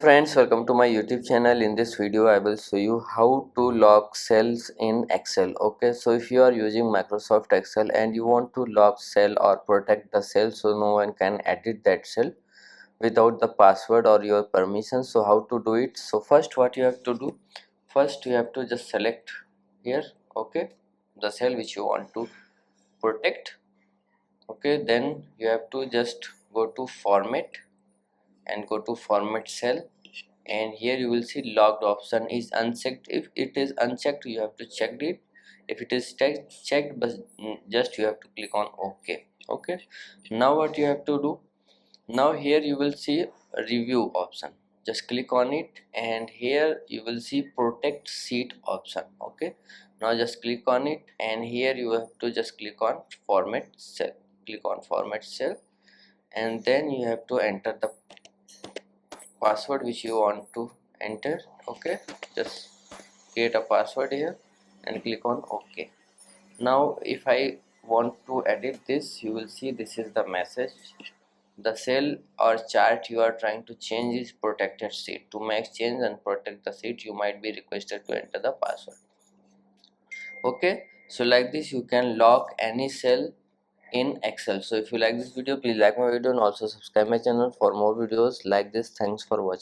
Friends, welcome to my YouTube channel. In this video I will show you how to lock cells in Excel. Okay, so if you are using Microsoft Excel and you want to lock cell or protect the cell so no one can edit that cell without the password or your permission, so how to do it? So first what you have to do, first you have to just select here, okay, the cell which you want to protect. Okay, then you have to just go to format and go to format cell, and here you will see locked option is unchecked. If it is unchecked you have to check it. If it is checked, but just you have to click on OK. Okay, now what you have to do, now here you will see a review option, just click on it, and here you will see protect sheet option. Okay, now just click on it, and here you have to just click on format cell, click on format cell, and then you have to enter the password which you want to enter. Okay, just create a password here and click on OK. Now if I want to edit this, you will see this is the message. The cell or chart you are trying to change is protected sheet. To make change and protect the sheet, you might be requested to enter the password. Okay, so like this you can lock any cell in Excel. So if you like this video, please like my video and also subscribe my channel for more videos like this. Thanks for watching.